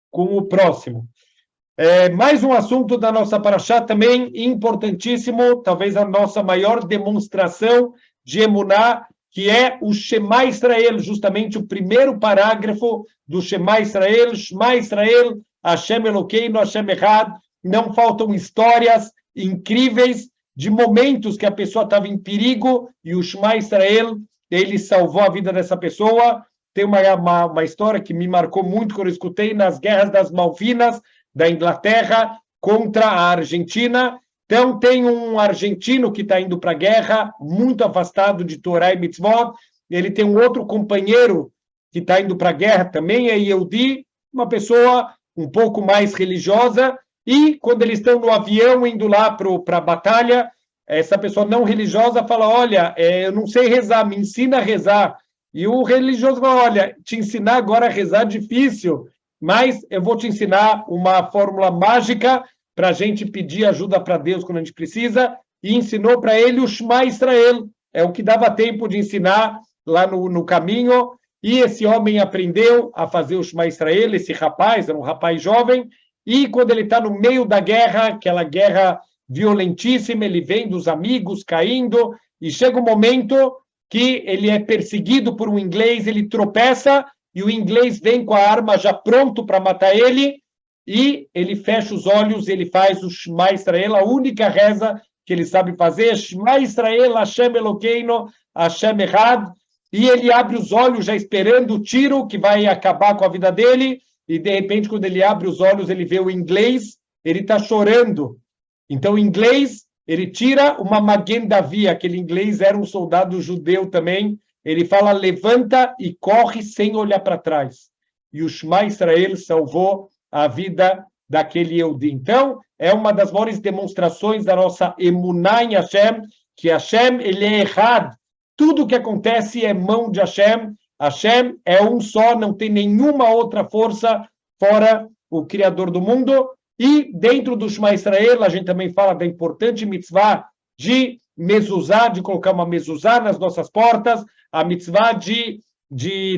com o próximo. Mais um assunto da nossa paraxá também importantíssimo, talvez a nossa maior demonstração de emuná, que é o Shema Israel, justamente o primeiro parágrafo do Shema Israel, Hashem Elokeinu, Hashem Echad. Não faltam histórias incríveis de momentos que a pessoa estava em perigo e o Shema Israel, ele salvou a vida dessa pessoa. Tem uma história que me marcou muito quando eu escutei nas guerras das Malvinas, da Inglaterra contra a Argentina. Então, tem um argentino que está indo para a guerra, muito afastado de Torá e Mitzvot. Ele tem um outro companheiro que está indo para a guerra, também é Yehudi, uma pessoa um pouco mais religiosa. E, quando eles estão no avião indo lá para a batalha, essa pessoa não religiosa fala, olha, eu não sei rezar, me ensina a rezar. E o religioso fala, olha, te ensinar agora a rezar é difícil, mas eu vou te ensinar uma fórmula mágica para a gente pedir ajuda para Deus quando a gente precisa, e ensinou para ele o Shema Israel, é o que dava tempo de ensinar lá no caminho, e esse homem aprendeu a fazer o Shema Israel, esse rapaz, era um rapaz jovem, e quando ele está no meio da guerra, aquela guerra violentíssima, ele vem dos amigos caindo, e chega um momento que ele é perseguido por um inglês, ele tropeça, e o inglês vem com a arma já pronto para matar ele, e ele fecha os olhos, ele faz o Shema Israel, a única reza que ele sabe fazer, Shema Israel, Hashem Elokeinu, Hashem Echad, e ele abre os olhos já esperando o tiro que vai acabar com a vida dele, e de repente quando ele abre os olhos ele vê o inglês, ele está chorando. Então o inglês, ele tira uma Magen Davi, aquele inglês era um soldado judeu também, ele fala, levanta e corre sem olhar para trás. E o Shema Israel salvou a vida daquele Yehudi. Então, é uma das maiores demonstrações da nossa emuná em Hashem, que Hashem, ele é errado. Tudo que acontece é mão de Hashem. Hashem é um só, não tem nenhuma outra força fora o Criador do mundo. E dentro do Shema Israel, a gente também fala da importante mitzvah de mezuzá, de colocar uma mezuzá nas nossas portas, a mitzvah de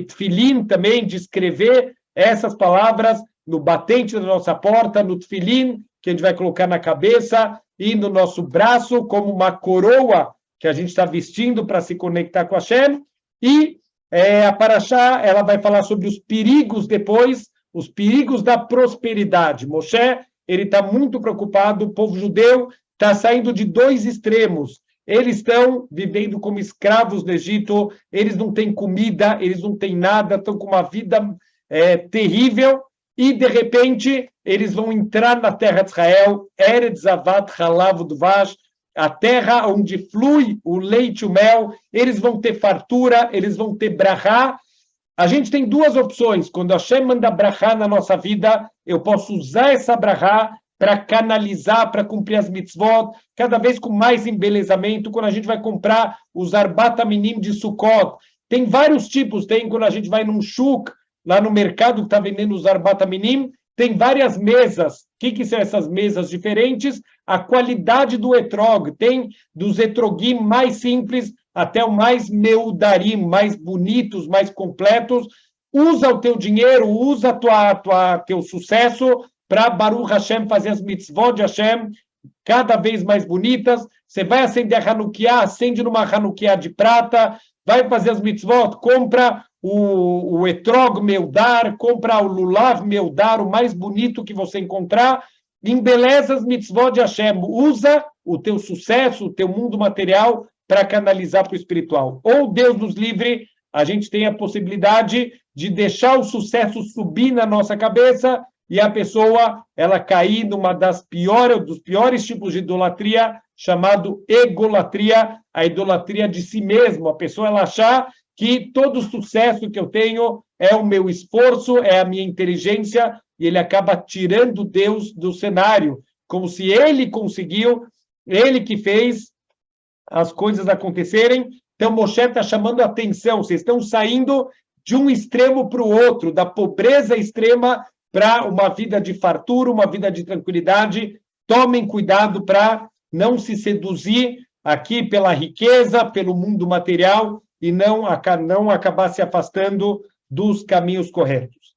tefilin também, de escrever essas palavras no batente da nossa porta, no tefilin, que a gente vai colocar na cabeça e no nosso braço, como uma coroa que a gente está vestindo para se conectar com Hashem. E a Parashá, ela vai falar sobre os perigos depois, os perigos da prosperidade. Moshe, ele está muito preocupado, o povo judeu está saindo de dois extremos. Eles estão vivendo como escravos no Egito, eles não têm comida, eles não têm nada, estão com uma vida terrível, e, de repente, eles vão entrar na terra de Israel, Eretz Zavat Halav Udvash, a terra onde flui o leite e o mel, eles vão ter fartura, eles vão ter brachá. A gente tem duas opções. Quando Hashem manda brachá na nossa vida, eu posso usar essa brachá para canalizar, para cumprir as mitzvot, cada vez com mais embelezamento. Quando a gente vai comprar os arbat aminim de Sukkot, tem vários tipos. Tem quando a gente vai num shuk, lá no mercado que está vendendo os arbat aminim, tem várias mesas. O que são essas mesas diferentes? A qualidade do etrog. Tem dos etrogim mais simples até o mais meudarim, mais bonitos, mais completos. Usa o teu dinheiro, usa teu sucesso para Baruch Hashem fazer as mitzvot de Hashem cada vez mais bonitas. Você vai acender a Hanukkah, acende numa Hanukkah de prata, vai fazer as mitzvot, compra o etrog meudar, compra o lulav meudar, o mais bonito que você encontrar, embeleza as mitzvot de Hashem, usa o teu sucesso, o teu mundo material para canalizar para o espiritual. Ou Deus nos livre, a gente tem a possibilidade de deixar o sucesso subir na nossa cabeça e a pessoa, ela cair numa dos piores tipos de idolatria, chamado egolatria, a idolatria de si mesmo. A pessoa, ela achar que todo o sucesso que eu tenho é o meu esforço, é a minha inteligência, e ele acaba tirando Deus do cenário, como se ele conseguiu, ele que fez as coisas acontecerem. Então, Moshe está chamando a atenção, vocês estão saindo de um extremo para o outro, da pobreza extrema para uma vida de fartura, uma vida de tranquilidade. Tomem cuidado para não se seduzir aqui pela riqueza, pelo mundo material, e não acabar se afastando dos caminhos corretos.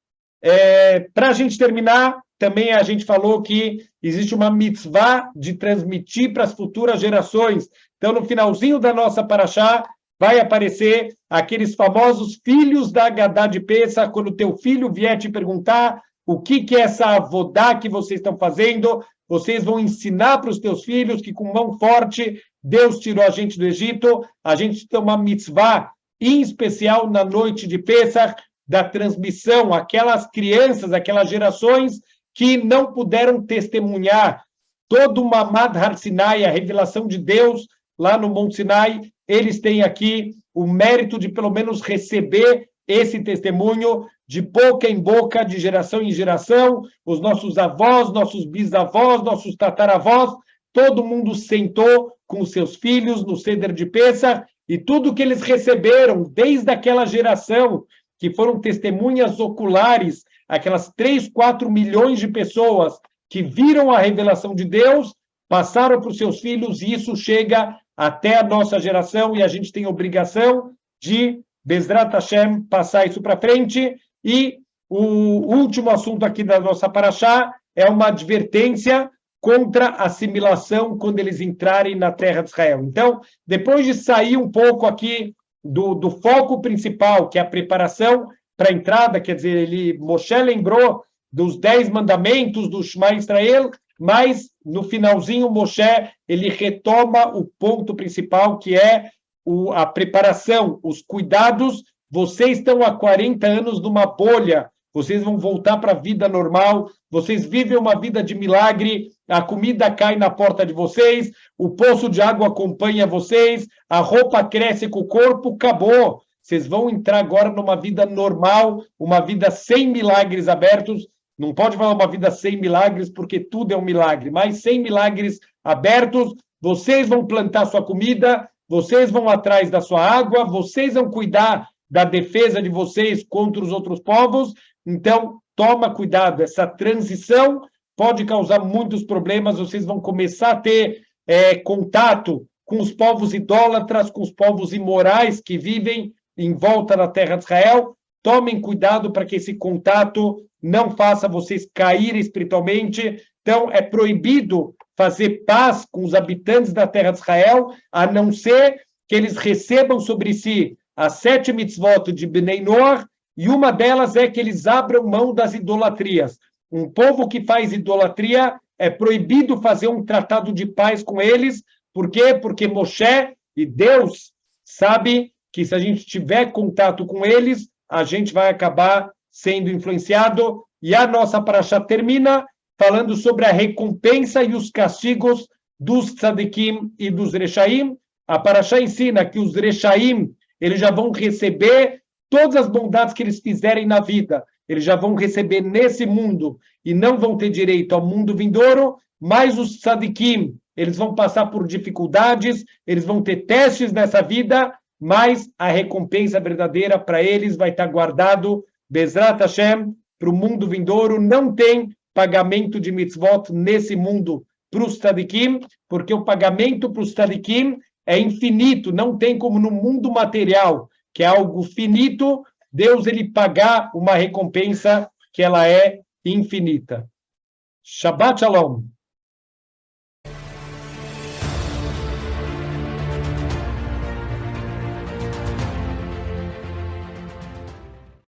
Para a gente terminar, também a gente falou que existe uma mitzvah de transmitir para as futuras gerações. Então, no finalzinho da nossa paraxá, vai aparecer aqueles famosos filhos da Haggadah de Pesach, quando o teu filho vier te perguntar o que é essa avodá que vocês estão fazendo, vocês vão ensinar para os teus filhos que com mão forte Deus tirou a gente do Egito. A gente tem uma mitzvah, em especial na noite de Pesach, da transmissão, aquelas crianças, aquelas gerações que não puderam testemunhar todo o Mamad Har Sinai, a revelação de Deus lá no Monte Sinai, eles têm aqui o mérito de pelo menos receber esse testemunho de boca em boca, de geração em geração. Os nossos avós, nossos bisavós, nossos tataravós, todo mundo sentou com os seus filhos no Seder de Pesach, e tudo que eles receberam desde aquela geração, que foram testemunhas oculares, aquelas 3, 4 milhões de pessoas que viram a revelação de Deus, passaram para os seus filhos, e isso chega até a nossa geração, e a gente tem obrigação de, Bezrat Hashem, passar isso para frente. E o último assunto aqui da nossa paraxá é uma advertência contra a assimilação quando eles entrarem na terra de Israel. Então, depois de sair um pouco aqui do foco principal, que é a preparação para a entrada, quer dizer, Moshe lembrou dos 10 mandamentos do Shema Israel, mas no finalzinho Moshe ele retoma o ponto principal, que é a preparação, os cuidados. Vocês estão há 40 anos numa bolha, vocês vão voltar para a vida normal, vocês vivem uma vida de milagre, a comida cai na porta de vocês, o poço de água acompanha vocês, a roupa cresce com o corpo, acabou. Vocês vão entrar agora numa vida normal, uma vida sem milagres abertos. Não pode falar uma vida sem milagres, porque tudo é um milagre, mas sem milagres abertos, vocês vão plantar sua comida, vocês vão atrás da sua água, vocês vão cuidar da defesa de vocês contra os outros povos. Então, toma cuidado, essa transição pode causar muitos problemas, vocês vão começar a ter contato com os povos idólatras, com os povos imorais que vivem em volta da terra de Israel. Tomem cuidado para que esse contato não faça vocês caírem espiritualmente. Então, é proibido fazer paz com os habitantes da terra de Israel, a não ser que eles recebam sobre si as 7 mitzvot de Bnei Noach, e uma delas é que eles abram mão das idolatrias. Um povo que faz idolatria, é proibido fazer um tratado de paz com eles. Por quê? Porque Moshe e Deus sabe que se a gente tiver contato com eles, a gente vai acabar sendo influenciado. E a nossa parashá termina falando sobre a recompensa e os castigos dos tzadikim e dos rechaim. A parashá ensina que os rechaim, eles já vão receber todas as bondades que eles fizerem na vida. Eles já vão receber nesse mundo e não vão ter direito ao mundo vindouro, mas os tzadikim, eles vão passar por dificuldades, eles vão ter testes nessa vida, mas a recompensa verdadeira para eles vai estar guardado, Bezrat Hashem, para o mundo vindouro. Não tem pagamento de mitzvot nesse mundo para os tzadikim, porque o pagamento para os tzadikim é infinito, não tem como no mundo material, que é algo finito, Deus ele pagar uma recompensa que ela é infinita. Shabbat Shalom.